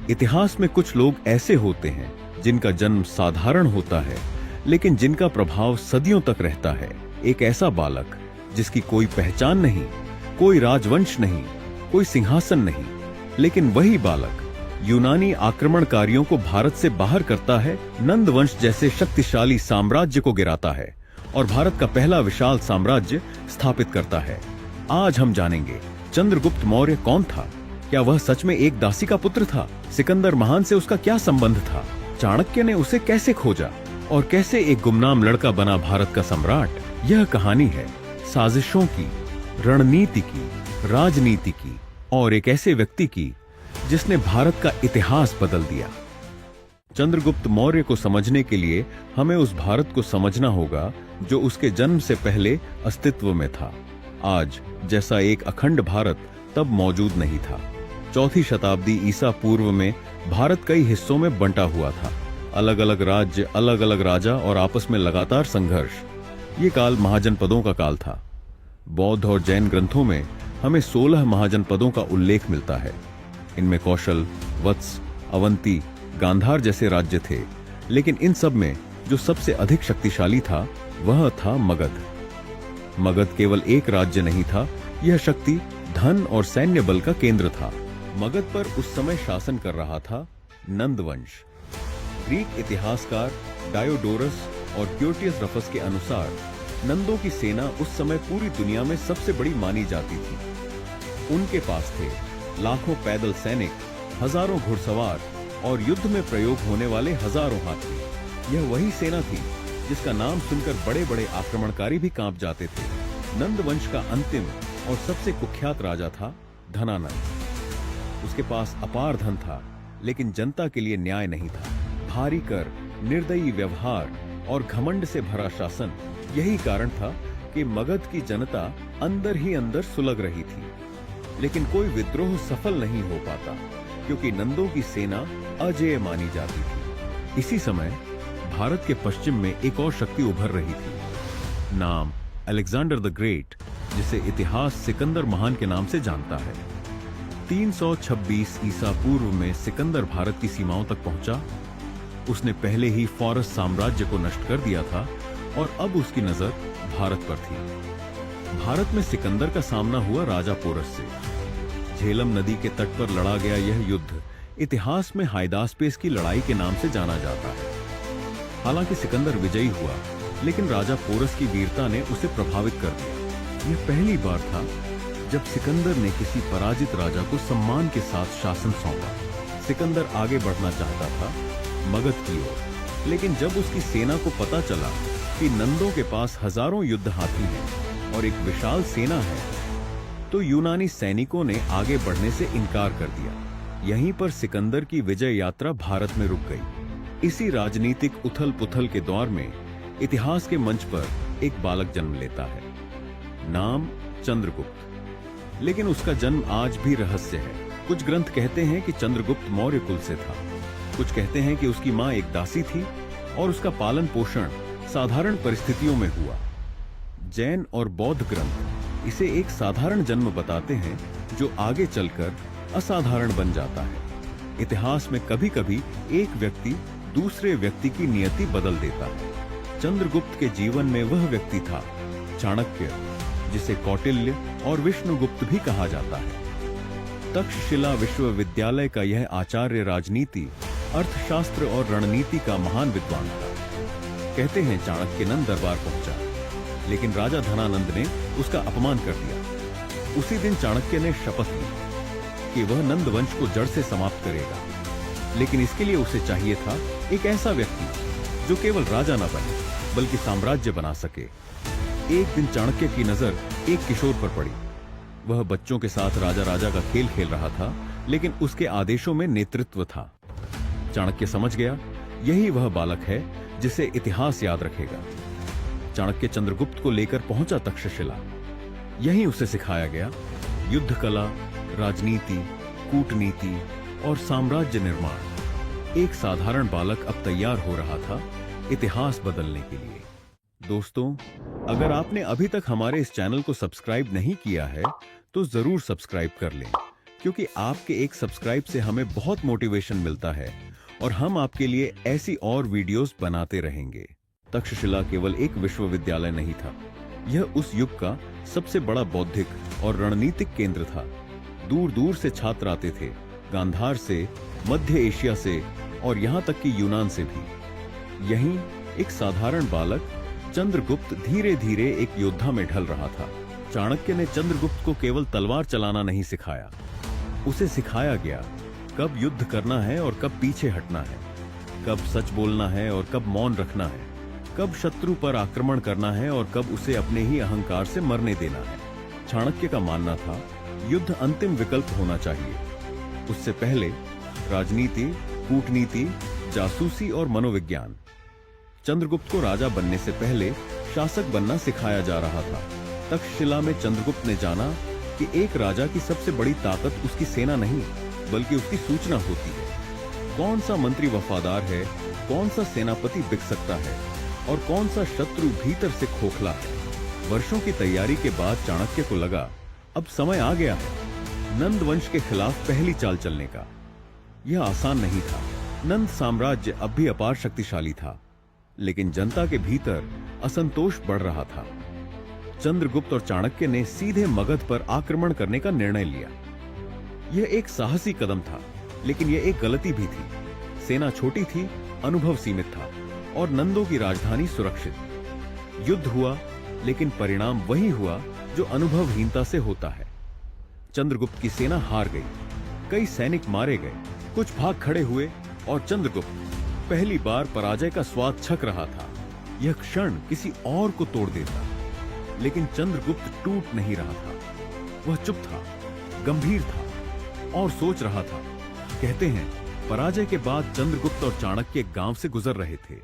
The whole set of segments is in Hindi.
इतिहास में कुछ लोग ऐसे होते हैं जिनका जन्म साधारण होता है, लेकिन जिनका प्रभाव सदियों तक रहता है। एक ऐसा बालक जिसकी कोई पहचान नहीं, कोई राजवंश नहीं, कोई सिंहासन नहीं, लेकिन वही बालक यूनानी आक्रमणकारियों को भारत से बाहर करता है, नंद वंश जैसे शक्तिशाली साम्राज्य को गिराता है और भारत का पहला विशाल साम्राज्य स्थापित करता है। आज हम जानेंगे चंद्रगुप्त मौर्य कौन था। क्या वह सच में एक दासी का पुत्र था? सिकंदर महान से उसका क्या संबंध था? चाणक्य ने उसे कैसे खोजा और कैसे एक गुमनाम लड़का बना भारत का सम्राट? यह कहानी है साजिशों की, रणनीति की, राजनीति की और एक ऐसे व्यक्ति की जिसने भारत का इतिहास बदल दिया। चंद्रगुप्त मौर्य को समझने के लिए हमें उस भारत को समझना होगा जो उसके जन्म से पहले अस्तित्व में था। आज जैसा एक अखंड भारत तब मौजूद नहीं था। चौथी शताब्दी ईसा पूर्व में भारत कई हिस्सों में बंटा हुआ था। अलग अलग राज्य, अलग अलग राजा और आपस में लगातार संघर्ष। ये काल महाजनपदों का काल था। बौद्ध और जैन ग्रंथों में हमें 16 महाजनपदों का उल्लेख मिलता है। इनमें कौशल, वत्स, अवंती, गांधार जैसे राज्य थे, लेकिन इन सब में जो सबसे अधिक शक्तिशाली था वह था मगध। मगध केवल एक राज्य नहीं था, यह शक्ति, धन और सैन्य बल का केंद्र था। मगध पर उस समय शासन कर रहा था नंद वंश। ग्रीक इतिहासकार डायोडोरस और क्योटियस रफस के अनुसार नंदों की सेना उस समय पूरी दुनिया में सबसे बड़ी मानी जाती थी। उनके पास थे लाखों पैदल सैनिक, हजारों घुड़सवार और युद्ध में प्रयोग होने वाले हजारों हाथी। यह वही सेना थी जिसका नाम सुनकर बड़े बड़े आक्रमणकारी भी कांप जाते थे। नंद वंश का अंतिम और सबसे कुख्यात राजा था धनानंद। उसके पास अपार धन था, लेकिन जनता के लिए न्याय नहीं था। भारी कर, निर्दयी व्यवहार और घमंड से भरा शासन, यही कारण था कि मगध की जनता अंदर ही अंदर सुलग रही थी। लेकिन कोई विद्रोह सफल नहीं हो पाता, क्योंकि नंदों की सेना अजेय मानी जाती थी। इसी समय भारत के पश्चिम में एक और शक्ति उभर रही थी। नाम अलेक्जेंडर द ग्रेट, जिसे इतिहास सिकंदर महान के नाम से जानता है। 326 ईसा पूर्व में सिकंदर भारत की सीमाओं तक पहुंचा। उसने पहले ही फारस साम्राज्य को नष्ट कर दिया था और अब उसकी नजर भारत पर थी। भारत में सिकंदर का सामना हुआ राजा पोरस से। झेलम नदी के तट पर लड़ा गया यह युद्ध इतिहास में हाइदास्पेस की लड़ाई के नाम से जाना जाता है। हालांकि सिकंदर विजयी हुआ, लेकिन राजा पोरस की वीरता ने उसे प्रभावित कर दिया। यह पहली बार था जब सिकंदर ने किसी पराजित राजा को सम्मान के साथ शासन सौंपा। सिकंदर आगे बढ़ना चाहता था मगध की ओर, लेकिन जब उसकी सेना को पता चला कि नंदों के पास हजारों युद्ध हाथी हैं और एक विशाल सेना है, तो यूनानी सैनिकों ने आगे बढ़ने से इनकार कर दिया। यहीं पर सिकंदर की विजय यात्रा भारत में रुक गई। इसी राजनीतिक उथल पुथल के दौर में इतिहास के मंच पर एक बालक जन्म लेता है। नाम चंद्रगुप्त, लेकिन उसका जन्म आज भी रहस्य है। कुछ ग्रंथ कहते हैं कि चंद्रगुप्त मौर्य कुल से था। कुछ कहते हैं कि उसकी मां एक दासी थी और उसका पालन पोषण साधारण परिस्थितियों में हुआ। जैन और बौद्ध ग्रंथ इसे एक साधारण जन्म बताते हैं जो आगे चलकर असाधारण बन जाता है। इतिहास में कभी कभी एक व्यक्ति दूसरे व्यक्ति की नियति बदल देता है। चंद्रगुप्त के जीवन में वह व्यक्ति था चाणक्य, जिसे कौटिल्य और विष्णुगुप्त भी कहा जाता है। तक्षशिला विश्वविद्यालय का यह आचार्य राजनीति, अर्थशास्त्र और रणनीति का महान विद्वान था। कहते हैं चाणक्य नंद दरबार पहुंचा, लेकिन राजा धनानंद ने उसका अपमान कर दिया। उसी दिन चाणक्य ने शपथ ली कि वह नंद वंश को जड़ से समाप्त करेगा, लेकिन इसके लिए उसे चाहिए था एक ऐसा व्यक्ति जो केवल राजा न बने बल्कि साम्राज्य बना सके। एक दिन चाणक्य की नजर एक किशोर पर पड़ी। वह बच्चों के साथ राजा राजा का खेल खेल रहा था, लेकिन उसके आदेशों में नेतृत्व था। चाणक्य समझ गया, यही वह बालक है जिसे इतिहास याद रखेगा। चाणक्य चंद्रगुप्त को लेकर पहुंचा तक्षशिला। यहीं उसे सिखाया गया युद्ध कला, राजनीति, कूटनीति और साम्राज्य निर्माण। एक साधारण बालक अब तैयार हो रहा था इतिहास बदलने के लिए। दोस्तों, अगर आपने अभी तक हमारे इस चैनल को सब्सक्राइब नहीं किया है तो जरूर सब्सक्राइब कर लें, क्योंकि आपके एक सब्सक्राइब से हमें बहुत मोटिवेशन मिलता है और हम आपके लिए ऐसी और वीडियोस बनाते रहेंगे। तक्षशिला केवल एक विश्वविद्यालय नहीं था, यह उस युग का सबसे बड़ा बौद्धिक और रणनीतिक केंद्र था। दूर दूर से छात्र आते थे, गांधार से, मध्य एशिया से और यहाँ तक कि यूनान से भी। यहीं एक साधारण बालक चंद्रगुप्त धीरे धीरे एक योद्धा में ढल रहा था। चाणक्य ने चंद्रगुप्त को केवल तलवार चलाना नहीं सिखाया, उसे सिखाया गया कब युद्ध करना है और कब पीछे हटना है, कब सच बोलना है और कब मौन रखना है, कब शत्रु पर आक्रमण करना है और कब उसे अपने ही अहंकार से मरने देना है। चाणक्य का मानना था युद्ध अंतिम विकल्प होना चाहिए। उससे पहले राजनीति, कूटनीति, जासूसी और मनोविज्ञान। चंद्रगुप्त को राजा बनने से पहले शासक बनना सिखाया जा रहा था। तक्षशिला में चंद्रगुप्त ने जाना कि एक राजा की सबसे बड़ी ताकत उसकी सेना नहीं बल्कि उसकी सूचना होती है। कौन सा मंत्री वफादार है, कौन सा सेनापति बिक सकता है और कौन सा शत्रु भीतर से खोखला है। वर्षों की तैयारी के बाद चाणक्य को लगा अब समय आ गया है नंद वंश के खिलाफ पहली चाल चलने का। यह आसान नहीं था। नंद साम्राज्य अब भी अपार शक्तिशाली था, लेकिन जनता के भीतर असंतोष बढ़ रहा था। चंद्रगुप्त और चाणक्य ने सीधे मगध पर आक्रमण करने का निर्णय लिया। यह एक साहसी कदम था, लेकिन यह एक गलती भी थी। सेना छोटी थी, अनुभव सीमित था और नंदों की राजधानी सुरक्षित। युद्ध हुआ, लेकिन परिणाम वही हुआ जो अनुभवहीनता से होता है। चंद्रगुप्त की सेना हार गई, कई सैनिक मारे गए, कुछ भाग खड़े हुए और चंद्रगुप्त पहली बार पराजय का स्वाद छक रहा था। यह क्षण किसी और को तोड़ देता, लेकिन चंद्रगुप्त टूट नहीं रहा था। वह चुप था, गंभीर था और सोच रहा था। कहते हैं पराजय के बाद चंद्रगुप्त और चाणक्य एक गांव से गुजर रहे थे।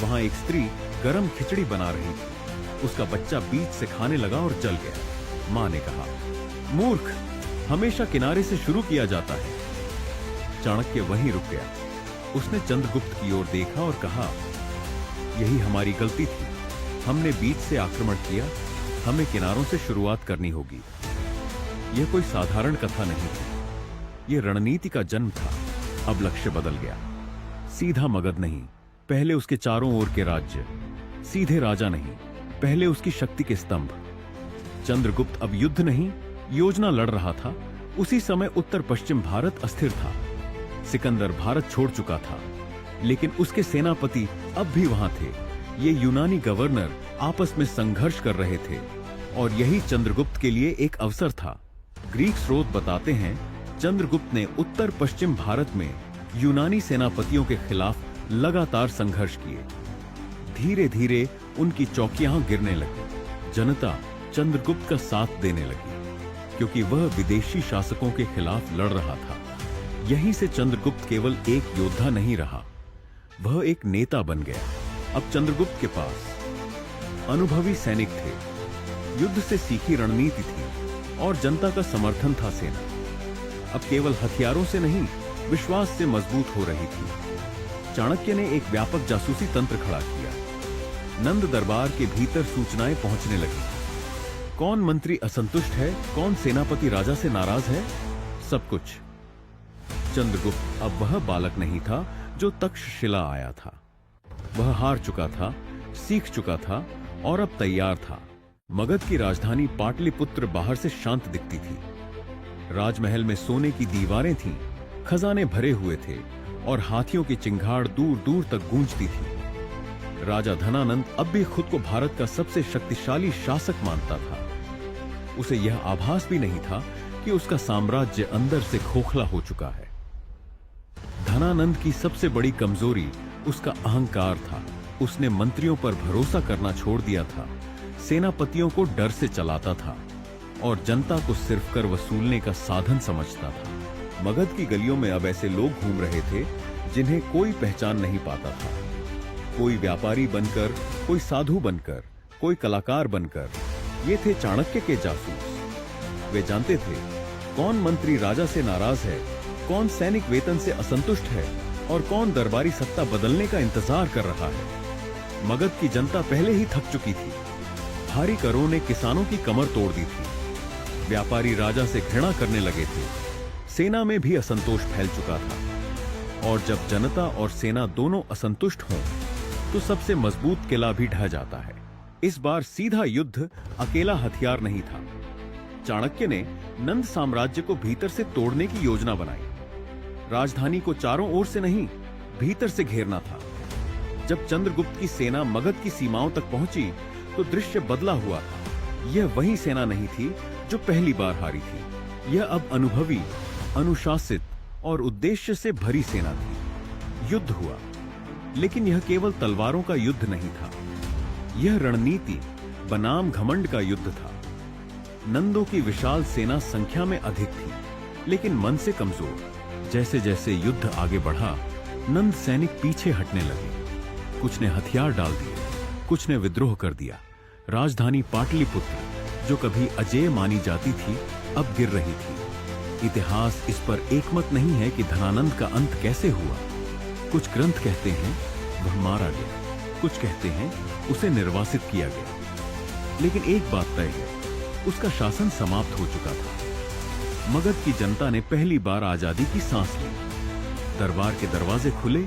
वहां एक स्त्री गरम खिचड़ी बना रही थी। उसका बच्चा बीच से खाने लगा और जल गया। मां ने कहा, मूर्ख, हमेशा किनारे से शुरू किया जाता है। चाणक्य वहीं रुक गया। उसने चंद्रगुप्त की ओर देखा और कहा, यही हमारी गलती थी। हमने बीच से आक्रमण किया, हमें किनारों से शुरुआत करनी होगी। यह कोई साधारण कथा नहीं थी, यह रणनीति का जन्म था। अब लक्ष्य बदल गया। सीधा मगध नहीं, पहले उसके चारों ओर के राज्य। सीधे राजा नहीं, पहले उसकी शक्ति के स्तंभ। चंद्रगुप्त अब युद्ध नहीं, योजना लड़ रहा था। उसी समय उत्तर पश्चिम भारत अस्थिर था। सिकंदर भारत छोड़ चुका था, लेकिन उसके सेनापति अब भी वहां थे। ये यूनानी गवर्नर आपस में संघर्ष कर रहे थे और यही चंद्रगुप्त के लिए एक अवसर था। ग्रीक स्रोत बताते हैं चंद्रगुप्त ने उत्तर पश्चिम भारत में यूनानी सेनापतियों के खिलाफ लगातार संघर्ष किए। धीरे धीरे उनकी चौकियां गिरने लगी। जनता चंद्रगुप्त का साथ देने लगी क्योंकि वह विदेशी शासकों के खिलाफ लड़ रहा था। यहीं से चंद्रगुप्त केवल एक योद्धा नहीं रहा, वह एक नेता बन गया। अब चंद्रगुप्त के पास अनुभवी सैनिक थे, युद्ध से सीखी रणनीति थी और जनता का समर्थन था। सेना अब केवल हथियारों से नहीं, विश्वास से मजबूत हो रही थी। चाणक्य ने एक व्यापक जासूसी तंत्र खड़ा किया। नंद दरबार के भीतर सूचनाएं पहुंचने लगी। कौन मंत्री असंतुष्ट है, कौन सेनापति राजा से नाराज है, सब कुछ। चंद्रगुप्त अब वह बालक नहीं था जो तक्षशिला आया था। वह हार चुका था, सीख चुका था और अब तैयार था। मगध की राजधानी पाटलिपुत्र बाहर से शांत दिखती थी। राजमहल में सोने की दीवारें थीं, खजाने भरे हुए थे और हाथियों की चिंगाड़ दूर दूर तक गूंजती थी। राजा धनानंद अब भी खुद को भारत का सबसे शक्तिशाली शासक मानता था। उसे यह आभास भी नहीं था कि उसका साम्राज्य अंदर से खोखला हो चुका है। धनानंद की सबसे बड़ी कमजोरी उसका अहंकार था। उसने मंत्रियों पर भरोसा करना छोड़ दिया था, सेनापतियों को डर से चलाता था और जनता को सिर्फ कर वसूलने का साधन समझता था। मगध की गलियों में अब ऐसे लोग घूम रहे थे जिन्हें कोई पहचान नहीं पाता था। कोई व्यापारी बनकर, कोई साधु बनकर, कोई कलाकार बनकर। ये थे चाणक्य के जासूस। वे जानते थे कौन मंत्री राजा से नाराज है, कौन सैनिक वेतन से असंतुष्ट है और कौन दरबारी सत्ता बदलने का इंतजार कर रहा है। मगध की जनता पहले ही थक चुकी थी। भारी करों ने किसानों की कमर तोड़ दी थी। व्यापारी राजा से घृणा करने लगे थे सेना में भी असंतोष फैल चुका था, और जब जनता और सेना दोनों असंतुष्ट हों तो सबसे मजबूत किला भी ढह जाता है। इस बार सीधा युद्ध अकेला हथियार नहीं था। चाणक्य ने नंद साम्राज्य को भीतर से तोड़ने की योजना बनाई। राजधानी को चारों ओर से नहीं, भीतर से घेरना था। जब चंद्रगुप्त की सेना मगध की सीमाओं तक पहुंची तो दृश्य बदला हुआ था। यह वही सेना नहीं थी जो पहली बार हारी थी। यह अब अनुभवी, अनुशासित और उद्देश्य से भरी सेना थी। युद्ध हुआ, लेकिन यह केवल तलवारों का युद्ध नहीं था। यह रणनीति बनाम घमंड का युद्ध था। नंदों की विशाल सेना संख्या में अधिक थी, लेकिन मन से कमजोर। जैसे जैसे युद्ध आगे बढ़ा, नंद सैनिक पीछे हटने लगे। कुछ ने हथियार डाल दिए, कुछ ने विद्रोह कर दिया। राजधानी पाटलिपुत्र, जो कभी अजेय मानी जाती थी, अब गिर रही थी। इतिहास इस पर एकमत नहीं है कि धनानंद का अंत कैसे हुआ। कुछ ग्रंथ कहते हैं वह मारा गया, कुछ कहते हैं उसे निर्वासित किया गया। लेकिन एक बात तय है, उसका शासन समाप्त हो चुका था। मगध की जनता ने पहली बार आजादी की सांस ली। दरबार के दरवाजे खुले,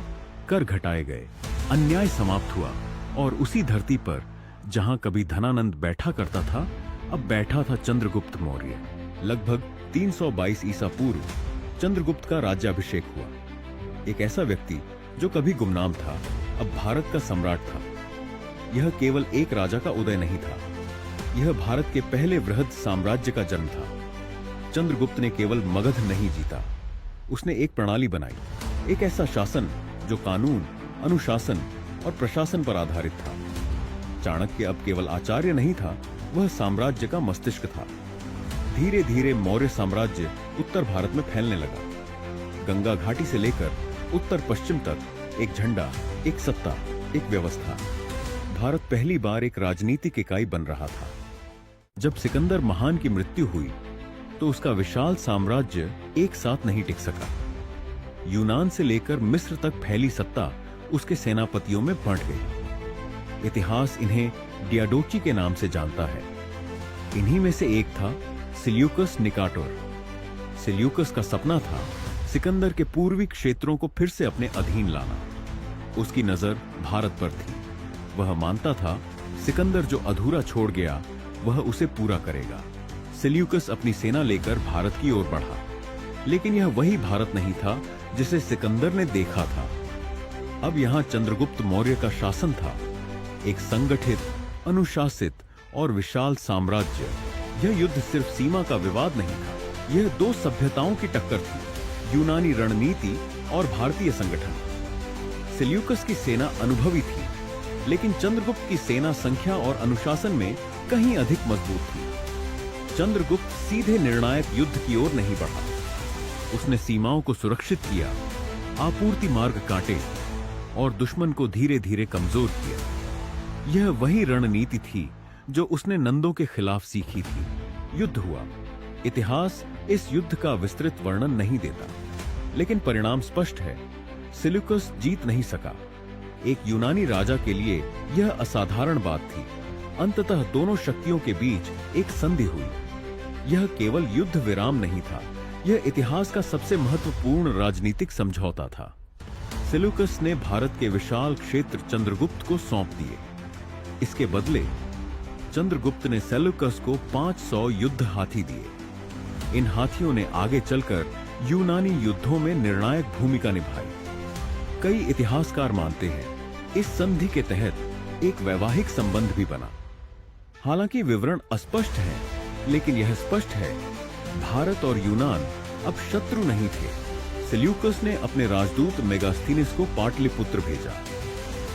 कर घटाए गए, अन्याय समाप्त हुआ, और उसी धरती पर जहां कभी धनानंद बैठा करता था, अब बैठा था चंद्रगुप्त मौर्य। लगभग 322 ईसा पूर्व चंद्रगुप्त का राज्याभिषेक हुआ। एक ऐसा व्यक्ति जो कभी गुमनाम था, अब भारत का सम्राट था। यह केवल एक राजा का उदय नहीं था, यह भारत के पहले वृहद साम्राज्य का जन्म था। चंद्रगुप्त ने केवल मगध नहीं जीता, उसने एक प्रणाली बनाई, एक ऐसा शासन जो कानून, अनुशासन और प्रशासन पर आधारित था। चाणक्य अब केवल आचार्य नहीं था, वह साम्राज्य का मस्तिष्क था। धीरे धीरे मौर्य साम्राज्य उत्तर भारत में फैलने लगा। गंगा घाटी से लेकर उत्तर पश्चिम तक एक झंडा, एक सत्ता, एक व्यवस्था। भारत पहली बार एक राजनीतिक इकाई बन रहा था। जब सिकंदर महान की मृत्यु हुई तो उसका विशाल साम्राज्य एक साथ नहीं टिक सका। यूनान से लेकर मिस्र तक फैली सत्ता उसके सेनापतियों में बंट गई। इतिहास इन्हें डियाडोची के नाम से जानता है। इन्हीं में से एक था सिल्यूकस निकाटोर। सिल्यूकस का सपना था सिकंदर के पूर्वी क्षेत्रों को फिर से अपने अधीन लाना। उसकी नजर भारत पर थी। वह मानता था सिकंदर जो अधूरा छोड़ गया वह उसे पूरा करेगा। सिल्यूकस अपनी सेना लेकर भारत की ओर बढ़ा, लेकिन यह वही भारत नहीं था जिसे सिकंदर ने देखा था। अब यहां चंद्रगुप्त मौर्य का शासन था, एक संगठित, अनुशासित और विशाल साम्राज्य। यह युद्ध सिर्फ सीमा का विवाद नहीं था, यह दो सभ्यताओं की टक्कर थी, यूनानी रणनीति और भारतीय संगठन। सिल्यूकस की सेना अनुभवी थी, लेकिन चंद्रगुप्त की सेना संख्या और अनुशासन में कहीं अधिक मजबूत थी। चंद्रगुप्त सीधे निर्णायक युद्ध की ओर नहीं बढ़ा। उसने सीमाओं को सुरक्षित किया, आपूर्ति मार्ग काटे और दुश्मन को धीरे धीरे कमजोर किया। यह वही रणनीति थी जो उसने नंदों के खिलाफ सीखी थी। युद्ध हुआ। इतिहास इस युद्ध का विस्तृत वर्णन नहीं देता, लेकिन परिणाम स्पष्ट है। सिल्यूकस जीत नहीं सका। एक यूनानी राजा के लिए यह असाधारण बात थी। अंततः दोनों शक्तियों के बीच एक संधि हुई। यह केवल युद्ध विराम नहीं था, यह इतिहास का सबसे महत्वपूर्ण राजनीतिक समझौता था। सिल्यूकस ने भारत के विशाल क्षेत्र चंद्रगुप्त को सौंप दिए। इसके बदले चंद्रगुप्त ने सेल्यूकस को 500 युद्ध हाथी दिए। इन हाथियों ने आगे चलकर यूनानी युद्धों में निर्णायक भूमिका निभाई। कई इतिहासकार मानते हैं इस संधि के तहत एक वैवाहिक संबंध भी बना। हालांकि विवरण अस्पष्ट है, लेकिन यह स्पष्ट है भारत और यूनान अब शत्रु नहीं थे। सिल्यूकस ने अपने राजदूत मेगास्थनीस को पाटलिपुत्र भेजा।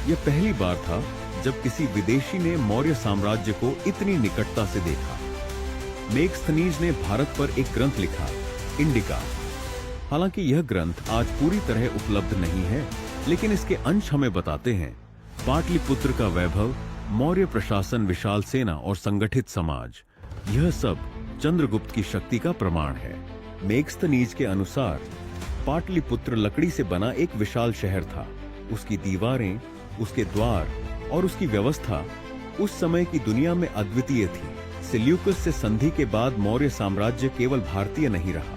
यह पहली बार था जब किसी विदेशी ने मौर्य साम्राज्य को इतनी निकटता से देखा। मेगास्थनीज ने भारत पर एक ग्रंथ लिखा, इंडिका। हालांकि यह ग्रंथ आज पूरी तरह उपलब्ध नहीं है, लेकिन इसके अंश हमें बताते हैं पाटलिपुत्र का वैभव, मौर्य प्रशासन, विशाल सेना और संगठित समाज, यह सब चंद्रगुप्त की शक्ति का प्रमाण है। मेगास्थनीज के अनुसार पाटलिपुत्र लकड़ी से बना एक विशाल शहर था। उसकी दीवारें, उसके द्वार और उसकी व्यवस्था उस समय की दुनिया में अद्वितीय थी। सिल्यूकस से संधि के बाद मौर्य साम्राज्य केवल भारतीय नहीं रहा,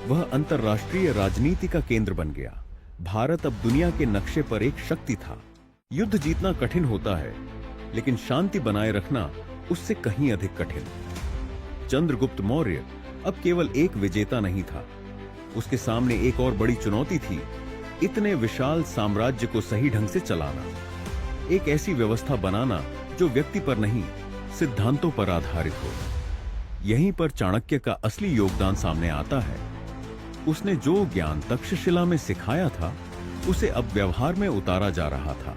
वह अंतर्राष्ट्रीय राजनीति का केंद्र बन गया। भारत अब दुनिया के नक्शे पर एक शक्ति था। युद्ध जीतना कठिन होता है, लेकिन शांति बनाए रखना उससे कहीं अधिक कठिन। चंद्रगुप्त मौर्य अब केवल एक विजेता नहीं था, उसके सामने एक और बड़ी चुनौती थी, इतने विशाल साम्राज्य को सही ढंग से चलाना। एक ऐसी व्यवस्था बनाना जो व्यक्ति पर नहीं, सिद्धांतों पर आधारित हो। यहीं पर चाणक्य का असली योगदान सामने आता है। उसने जो ज्ञान तक्षशिला में सिखाया था, उसे अब व्यवहार में उतारा जा रहा था।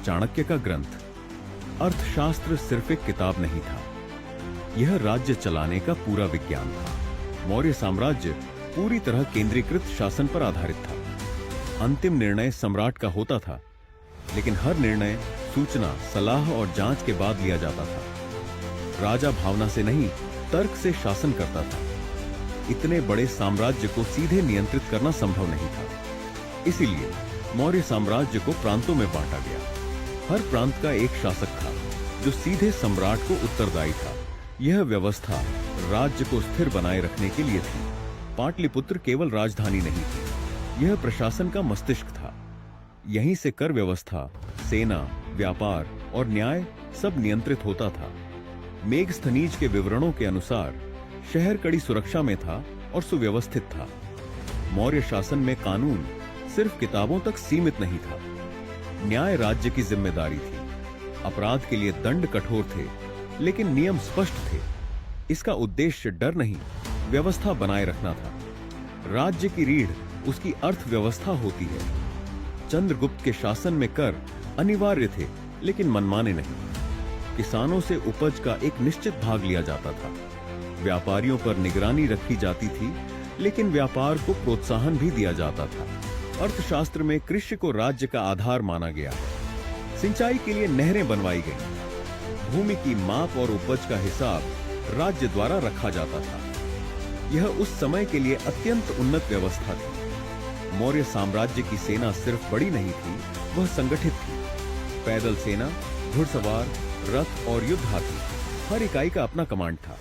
चाणक्य का ग्रंथ अर्थशास्त्र सिर्फ एक किताब नहीं था, यह राज्य चलाने का पूरा विज्ञान था। मौर्य साम्राज्य पूरी तरह केंद्रीकृत शासन पर आधारित था। अंतिम निर्णय सम्राट का होता था, लेकिन हर निर्णय सूचना, सलाह और जांच के बाद लिया जाता था। राजा भावना से नहीं, तर्क से शासन करता था। इतने बड़े साम्राज्य को सीधे नियंत्रित करना संभव नहीं था, इसीलिए मौर्य साम्राज्य को प्रांतों में बांटा गया। हर प्रांत का एक शासक था, जो सीधे सम्राट को उत्तरदायी था। यह व्यवस्था राज्य को स्थिर बनाए रखने के लिए थी। पाटलिपुत्र केवल राजधानी नहीं थी, यह प्रशासन का मस्तिष्क था। यहीं से कर व्यवस्था, सेना, व्यापार और न्याय सब नियंत्रित होता था। मेघस्थनीज के विवरणों के अनुसार शहर कड़ी सुरक्षा में था और सुव्यवस्थित था। मौर्य शासन में कानून सिर्फ किताबों तक सीमित नहीं था, न्याय राज्य की जिम्मेदारी थी। अपराध के लिए दंड कठोर थे, लेकिन नियम स्पष्ट थे। इसका उद्देश्य डर नहीं, व्यवस्था बनाए रखना था। राज्य की रीढ़ उसकी अर्थव्यवस्था होती है। चंद्रगुप्त के शासन में कर अनिवार्य थे, लेकिन मनमाने नहीं। किसानों से उपज का एक निश्चित भाग लिया जाता था। व्यापारियों पर निगरानी रखी जाती थी, लेकिन व्यापार को प्रोत्साहन भी दिया जाता था। अर्थशास्त्र में कृषि को राज्य का आधार माना गया है। सिंचाई के लिए नहरें बनवाई गई। भूमि की माप और उपज का हिसाब राज्य द्वारा रखा जाता था। यह उस समय के लिए अत्यंत उन्नत व्यवस्था थी। मौर्य साम्राज्य की सेना सिर्फ बड़ी नहीं थी, वह संगठित थी। पैदल सेना, घुड़सवार, रथ और युद्ध हाथी, हर इकाई का अपना कमांड था।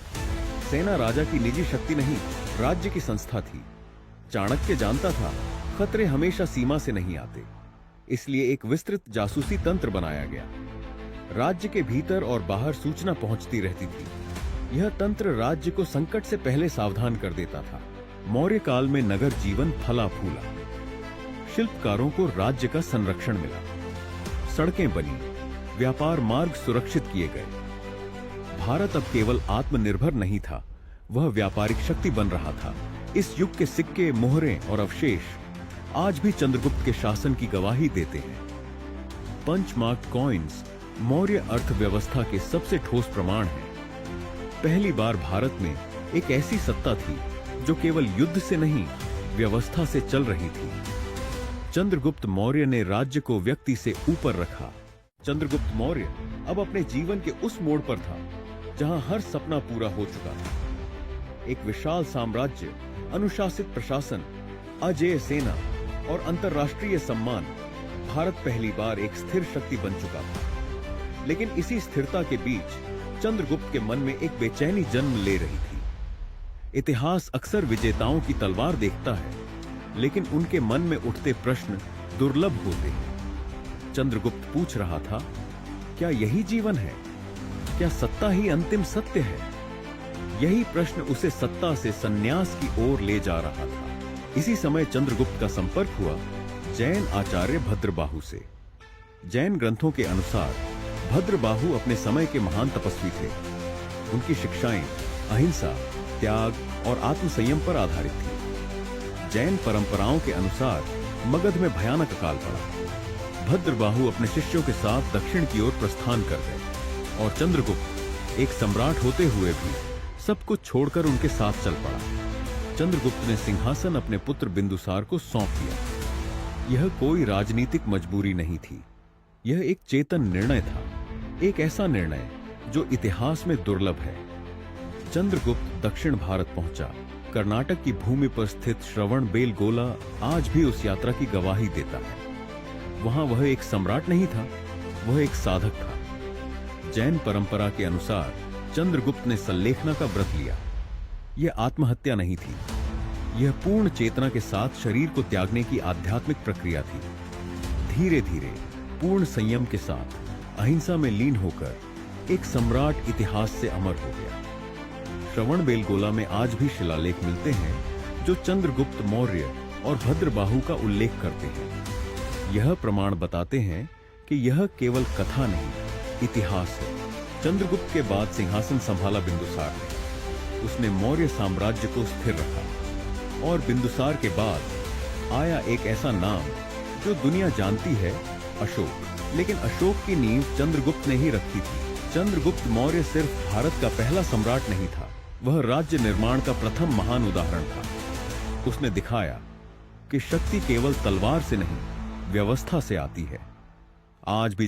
सेना राजा की निजी शक्ति नहीं, राज्य की संस्था थी। चाणक्य जानता था, खतरे हमेशा सीमा से नहीं आते, इसलिए एक विस्तृत जासूसी तंत्र बनाया गया। राज्य के भीतर और बाहर सूचना पहुंचती रहती थी। यह तंत्र राज्य को संकट से पहले सावधान कर देता था। मौर्य काल में नगर जीवन फला फूला। शिल्पकारों को राज्य का संरक्षण मिला, सड़कें बनी, व्यापार मार्ग सुरक्षित किए गए। भारत अब केवल आत्मनिर्भर नहीं था, वह व्यापारिक शक्ति बन रहा था। इस युग के सिक्के, मोहरें और अवशेष आज भी चंद्रगुप्त के शासन की गवाही देते हैं। पंचमार्क कॉइन्स मौर्य अर्थव्यवस्था के सबसे ठोस प्रमाण हैं। पहली बार भारत में एक ऐसी सत्ता थी जो केवल युद्ध से नहीं, व्यवस्था से चल रही थी। चंद्रगुप्त मौर्य ने राज्य को व्यक्ति से ऊपर रखा। चंद्रगुप्त मौर्य अब अपने जीवन के उस मोड़ पर था जहां हर सपना पूरा हो चुका था। एक विशाल साम्राज्य, अनुशासित प्रशासन, अजेय सेना और अंतर्राष्ट्रीय सम्मान। भारत पहली बार एक स्थिर शक्ति बन चुका था। लेकिन इसी स्थिरता के बीच चंद्रगुप्त के मन में एक बेचैनी जन्म ले रही थी। इतिहास अक्सर विजेताओं की तलवार देखता है, लेकिन उनके मन में उठते प्रश्न दुर्लभ होते हैं। चंद्रगुप्त पूछ रहा था, क्या यही जीवन है? क्या सत्ता ही अंतिम सत्य है? यही प्रश्न उसे सत्ता से संन्यास की ओर ले जा रहा था। इसी समय चंद्रगुप्त का संपर्क हुआ जैन आचार्य भद्रबाहु से। जैन ग्रंथों के अनुसार भद्रबाहु अपने समय के महान तपस्वी थे। उनकी शिक्षाएं अहिंसा, त्याग और आत्मसंयम पर आधारित थी। जैन परंपराओं के अनुसार मगध में भयानक अकाल पड़ा। भद्रबाहु अपने शिष्यों के साथ दक्षिण की ओर प्रस्थान कर गए और चंद्रगुप्त एक सम्राट होते हुए भी सब कुछ छोड़कर उनके साथ चल पड़ा। चंद्रगुप्त ने सिंहासन अपने पुत्र बिंदुसार को सौंप दिया। यह कोई राजनीतिक मजबूरी नहीं थी, यह एक चेतन निर्णय था, एक ऐसा निर्णय जो इतिहास में दुर्लभ है। चंद्रगुप्त दक्षिण भारत पहुंचा। कर्नाटक की भूमि पर स्थित श्रवणबेलगोला आज भी उस यात्रा की गवाही देता है। वहां वह एक सम्राट नहीं था, वह एक साधक था। जैन परंपरा के अनुसार चंद्रगुप्त ने सल्लेखना का व्रत लिया। यह आत्महत्या नहीं थी, यह पूर्ण चेतना के साथ शरीर को त्यागने की आध्यात्मिक प्रक्रिया थी। धीरे धीरे पूर्ण संयम के साथ अहिंसा में लीन होकर एक सम्राट इतिहास से अमर हो गया। श्रवणबेलगोला में आज भी शिलालेख मिलते हैं जो चंद्रगुप्त मौर्य और भद्रबाहु का उल्लेख करते हैं। यह प्रमाण बताते हैं कि यह केवल कथा नहीं, इतिहास है। चंद्रगुप्त के बाद सिंहासन संभाला बिंदुसार ने। उसने मौर्य साम्राज्य को स्थिर रखा और बिंदुसार के बाद आया एक ऐसा नाम जो दुनिया जानती है, अशोक। लेकिन अशोक की नींव चंद्रगुप्त ने ही रखी थी। चंद्रगुप्त मौर्य सिर्फ भारत का पहला सम्राट नहीं था, वह राज्य निर्माण का प्रथम महान उदाहरण था। उसने दिखाया कि शक्ति केवल तलवार से नहीं, व्यवस्था से आती है। आज भी